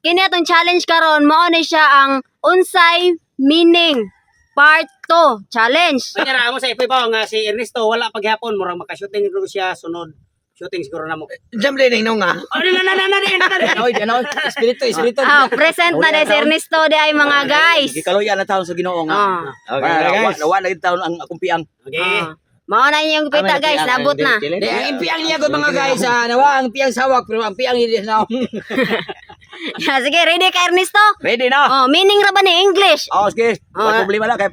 kini atong challenge karon mao ni siya ang unsay meaning part 2 challenge. Kanya mo sa ipabaw nga si Ernesto wala paghapon murang maka-shooting ko siya sunod. Shooting siguro na mo. Jam din ning nga. Ano, espiritu. Present na dai si Ernesto di ay mga guys. Gikaloyan na taon sa Ginoo nga. Okay, guys. Wala na taon ang akong piang. Okay. Mao na yung pita guys, nabot na. Di ang piang niya gud mga guys, nawa ang piang sawak pero ang piang hindi na. Yeah, sige, ready ka Ernesto? Ready na. Meaning ra ba ni English? Sige. Wala problema na kay.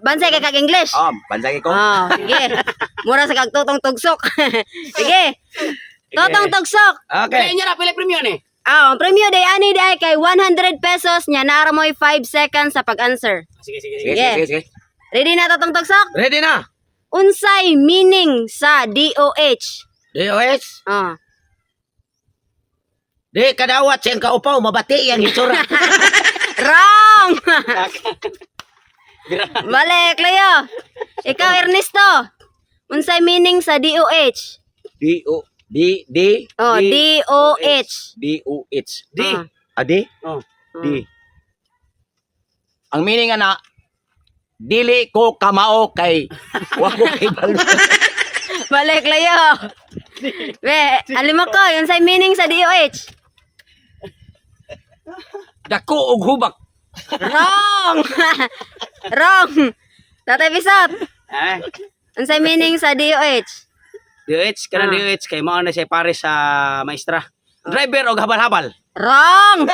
Bansay kay kag English? Bansay ko. Sige. Mura sa kag tutong tugsok. Sige. Tutong tugsok. Okay. Kaya niya pila premium ni. Ang premium day ani day kay 100 pesos nya naara mo 5 seconds sa pag-answer. Sige. Sige. Ready na tutong tugsok? Ready na. Unsay meaning sa DOH? DOS. Di kadawat siyang kaupaw mabati yang itsura. Wrong. Balik layo. Ikaw Ernesto. Unsay meaning sa DOH? DOH. DOH. DOH. D. Adi? Oh. D. Ang meaning na dili ko kamao kay wako kay balo. Balik layo. Be, alam mo ko, yun sa meaning sa DOH. Dako og hubak. Wrong. Wrong. Tatay Bisot. Yun sa meaning sa DOH. DOH kana DOH kay mao na siya pare sa maestra. Driver og habal-habal. Wrong.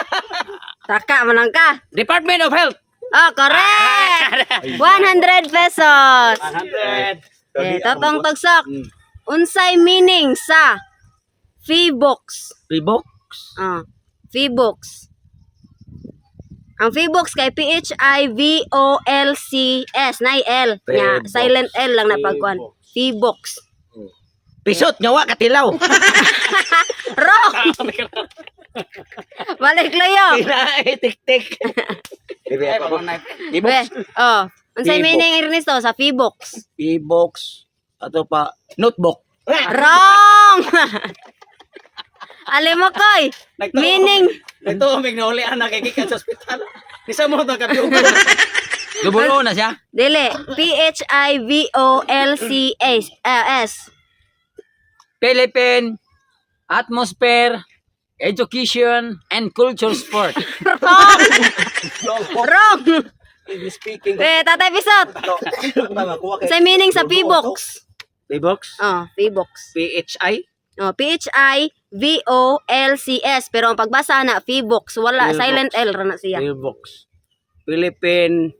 Taka manang ka. Department of Health. Correct. 100 pesos. 100. Totong tugsok. Unsay meaning sa fee-box? Ribok. Fee-box. Ang fee-box kay PHIVOLCS. Na L. Nya, silent L lang na pagkuhan. Fee-box. Pisot nyawa katilaw. Wrong. Balik layo. Tik-tik. Be, unsay meaning Ernesto sa fee-box? E-box. Ato pa. Notebook. Wrong. Alam mo koy. Meaning. Nagtuomig na uli anak kay gikan sa ospital. Isa mo to kabiyo. Lubulo na siya. Dili. PHIVOLCS. Philippine Atmosphere Education and Culture Sport. Wrong. English speaking. Tatay Bisot. Sa meaning sa P-box. P-box? P-box. PHI? PHIVOLCS. Pero ang pagbasa na, P-box. Wala, P-box. silent L ra na siya. P-box. Philippine.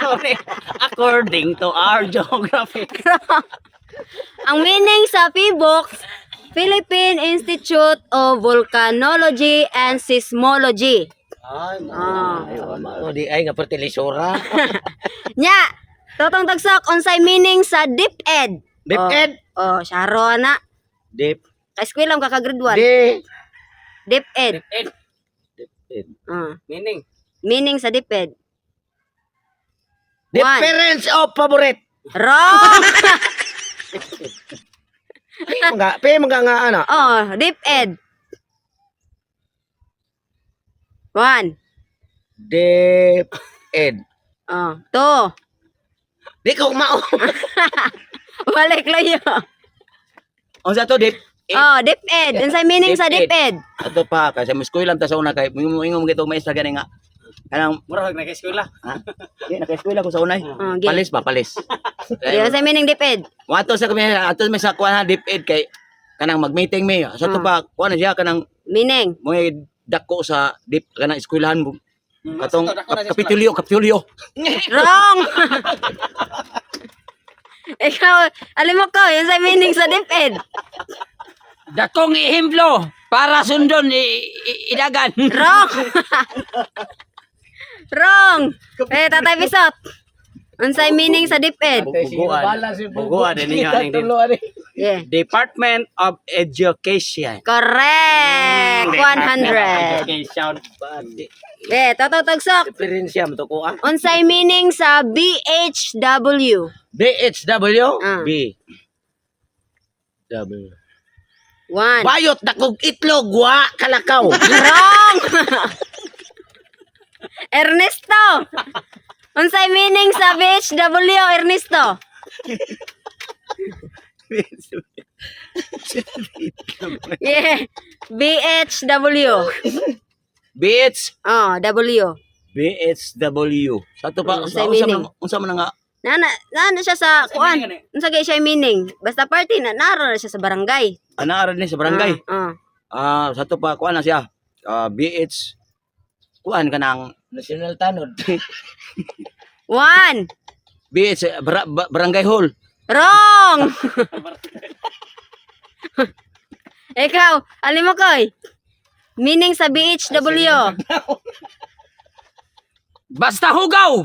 Sorry. According to our geography. Ang meaning sa P-box, Philippine Institute of Volcanology and Seismology. Di ay nga fertilisora. Nya, totong tagsok, unsay meaning sa DepEd? DepEd? Syaro na. Dep. Ka-eskwela ka ka-grade 1. DepEd. Meaning? Meaning sa DepEd. Difference of favorite. Wrong! Mga nga ana. DepEd. 1. DepEd. 2. Di ko mao. Balik layo. Unsa to dip? DepEd. Unsay meaning sa DepEd? Ato pa kasi mo school lang ta sa una kay ingong gito maestra gani nga. Kanang Murag na kay eskwela. di naka-eskwela ko sa unay. Palis ba palis. Unsay meaning DepEd? Wato sa kami ato may sa kuan DepEd kay kanang mag-meeting mi. So to pa kuan na siya kanang Meaning? mo dako sa dip kanang eskwelahan mo. Katong kapitulyo. Wrong! Ikaw, alam mo ko, yun sa meaning sa DepEd. Dakong ihimplo para sundon idagan. Wrong! Wrong! Tatay Bisot. Unsay meaning sa DepEd? Buguan din niyo aning Yeah. Department of Education. Correct! 100. Education. Be, tagsok. Diferensya mo to ko ah. Unsay meaning sa BHW? BHW? Ah. B. W. 1. Bayot na kog itlog, wa kalakaw. Wrong! Ernesto! Unsay meaning sa BHW, Ernesto? Yeah. BHW. BH. Oh, W. BHW. Sa to pa, Unsay unsa meaning? man unsa man nga Na siya sa kuan. Unsa gay siya meaning? Basta party naro na siya sa barangay. ana ni sa barangay. Ah. Sa to pa kuan na siya. BH kuan kanang national tanod. 1. BH barangay hall. Wrong! Ikaw, alin mo koy? Meaning sa BHW. Basta hugaw!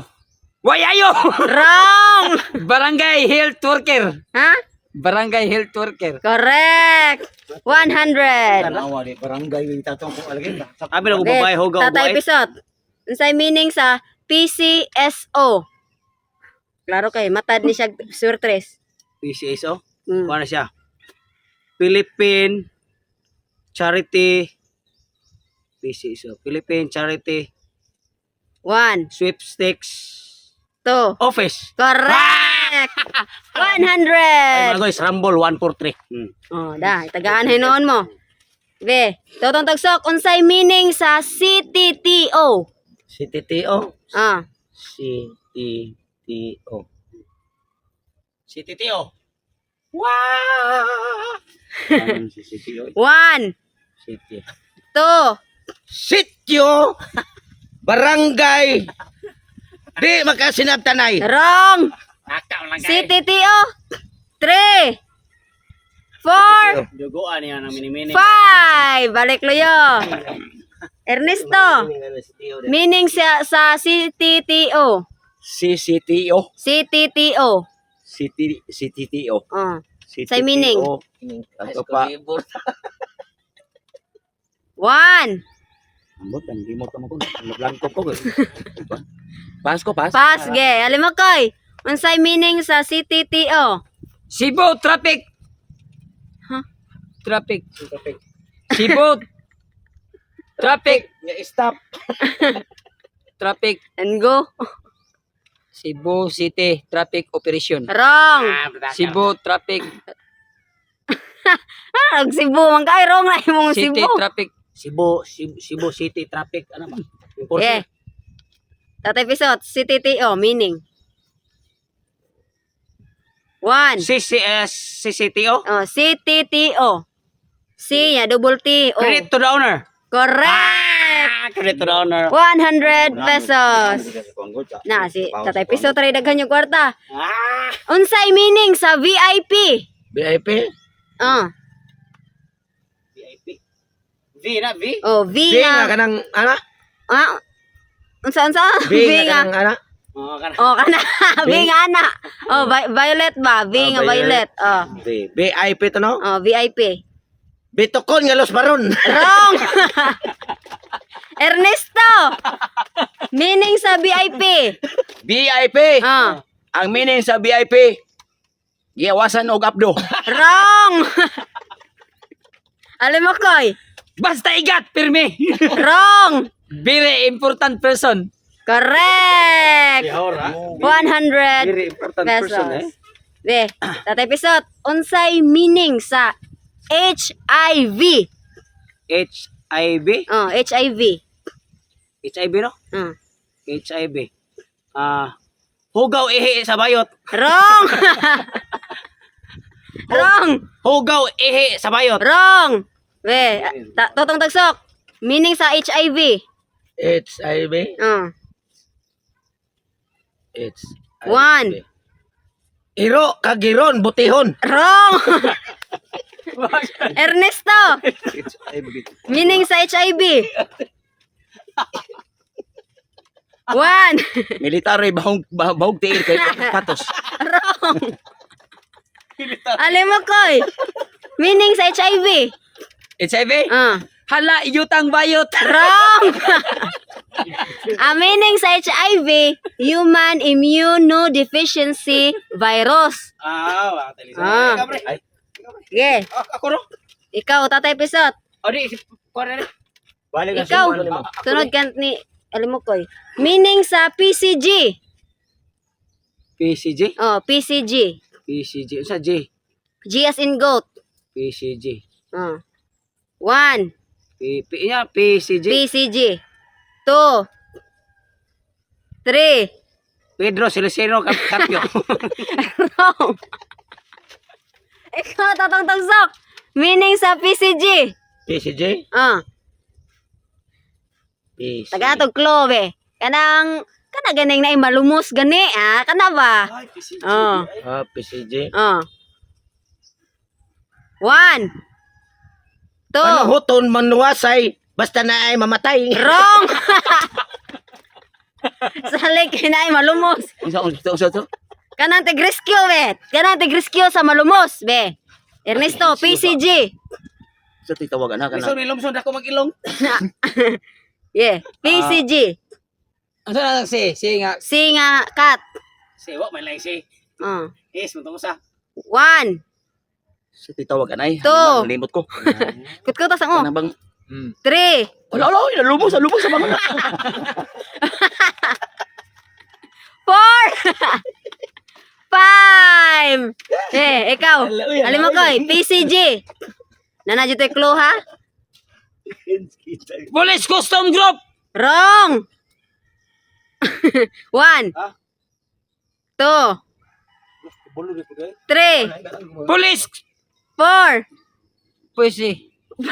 Wayayo! Wrong! Barangay health worker. Ha? Barangay health worker. Correct. 100. Tanawa di barangay yung tatong ko alagay. Abi na ko babae hugaw Tatay buhay. Pisot. Unsay meaning sa PCSO? Klaro kay matad ni siya surtres. PCSO. Mm. Kuha na siya. Philippine Charity PCSO. Philippine Charity 1, Sweepstakes 2. Office. Correct. Ay 100. mga guys, Rumble 143. Oh, da, itagaan hinoon mo. Be, totong tagsok unsay meaning sa CTTO? CTTO. Ah, CTTO. CTTO. Anong CTTO? 1, City. 2. Sityo barangay di makasinabtanay. Wrong. Nakaw lang guys. CTTO. 3, 4, Duguan niya ng mini-mini. 5. Balik luyo. Ernesto. Meaning sa CTTO. CCTO. CTTO. CTTO. Oh. Say meaning. Ato pa. 1. Ambot lang, di mo ka magkun. Blanco ko. Pas ko, pas. Pass ge. Alam mo koy. Unsay meaning sa CTTO? Cebu traffic. Huh? Traffic. Cebu traffic. Stop. Traffic. And go. Cebu City Traffic Operation. Wrong. Cebu Traffic Ano Cebu man kay wrong na imong City Cebu. Traffic. Cebu City Traffic. Ano ba? Yeah. Tatay Pisot, CTTO meaning. 1. CCTO. Oh, CTTO. C ya double T O. Credit to the owner. Correct. Credit to the owner. 100 pesos. Na si Tatay Pisot try daghan yung kwarta. Unsay meaning sa VIP? VIP. VIP. V na V. Oh, V Di nga nga. kanang ana. Ah. Unsa? V nga kanang ana. Oh, kana. Oh, kana. V nga ana. Oh, violet ba? V nga violet. Oh. VIP to no. Oh, VIP. Bitokon nga Los Baron. Wrong. Ernesto. Meaning sa VIP. VIP. Ah. Ang meaning sa VIP. Giyawasan og abdo. Wrong. Alam mo koy. Basta igat pirmi. Wrong. Very important person. Correct. Yahora. 100 Very important person eh. Be, Tatay Pisot, unsay meaning sa HIV? HIV. Oh, HIV. HIV no? Ah. HIV. Hugaw ihi sa bayot. Wrong. Wrong. Hugaw ihi sa bayot. Wrong. Be, totong tagsok. Meaning sa HIV. HIV. Oh. It's 1. Iro kagiron butihon. Wrong. Ernesto. HIV. Meaning sa HIV. 1. Military bahog tiil kay patos. Wrong. Alam mo koy. Meaning sa HIV. HIV? Ah. Hala, iyutang bayot. Wrong. Ang meaning sa HIV, Human Immunodeficiency Virus. Tali Ah. Ikaw, pre. Ay. Sige, Ako ro. ikaw, Tatay Pisot. O di, kuha na rin. Balik na Ikaw, siya, mo. sunod ka ni Alimukoy. Meaning sa PCG. PCG. Oh, PCG. PCG. Sa J. G as in goat. PCG. Oh. 1. PCG. PCG. 2. 3. Pedro Celestino Carpio. Wrong. Ikaw, Tatang Tagsok. Meaning sa PCG. PCJ? Ah, PCJ. tagatog klobe. Kana ganing na malumos gani, kana ba? Ay, PCG. Oh. PCJ. Oh. 1. 2. Ano huton manuwasay basta na ay mamatay. Wrong. Salik na malumos. Unsa to? Kanang tig-rescue, be. Kanang tig-rescue sa malumos, be. Ernesto, PCG. Sa titawagan na Lisod, kana. ilumsod ako mag-ilong. Yeah, PCG. Ano na si nga Singa cat. Sewa, may lang si. Oh. Yes, matungkol sa. 1. Sa titawagan ay. Two. Limot ko. Kutkutas ang Kana bang 3. Wala, lumos sa mga. 4. 5. Ikaw. Alam mo ko, PCG. Nanadyo tayo clue, ha? Police Custom Group. Wrong. 1. Ha? 2. Bulo dito, guys. 3. Police 4. Puisi. 5.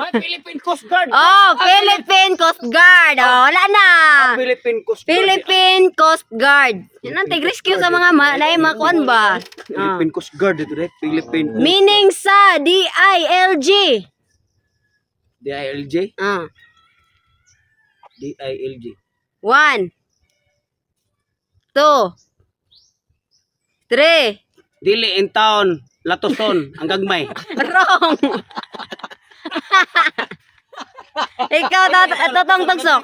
Ay, Philippine Coast Guard. Oh, Philippine Coast Guard. Oh, wala na. Philippine Coast Guard. Philippine Coast Guard. Yan ang tig-rescue sa mga makuan ba? Ah. Philippine Coast Guard ito, right? Philippine Meaning sa DILG. DILJ. Ah. DILJ. 1. 2. 3. Dili in town. Latoson. Ang gagmay. Wrong. Ikaw, Totong Tagsok.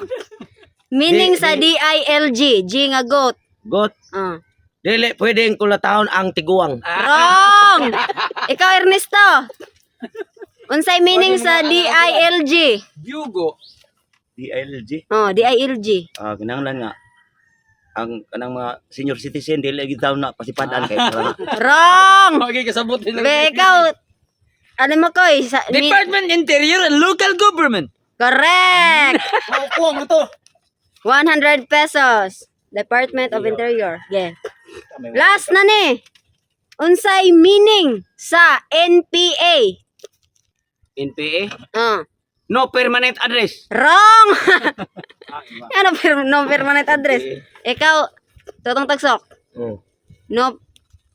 Meaning sa DILG. G nga goat. Got. Ah. Dili pwedeng kulataon ang tiguang. Wrong. Ikaw, Ernesto. Unsay meaning sa DILG? Bugo. DILG. Oh, DILG. Kinahanglan nga ang kanang mga senior citizen dili gyud taon na pasipadan kay para Wrong. Okay, kasabot din Be, ikaw. Ano mo ko? Department Interior and Local Government. Correct. Kuha mo to. 100 pesos. Department of Interior. Yeah. Last na ni. Unsay meaning sa NPA? NPA. Ah. No permanent address. Wrong. Ano no permanent address? Ikaw, Totong Tagsok. oh. No.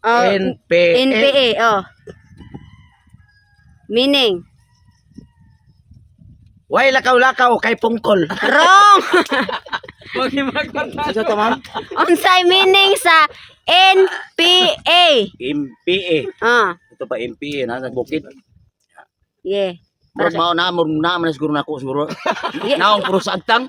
NPA. NPA. Oh. Meaning. Way lakaw-lakaw kay pungkol. Wrong. Okay, magkwarta. Sa to ma'am? Unsay meaning sa NPA? MPA. Ah. Ito pa MPA na sa bukid. Yeah. Bros mao na mo na man siguro nako siguro. Yeah. Naong puro sa agtang.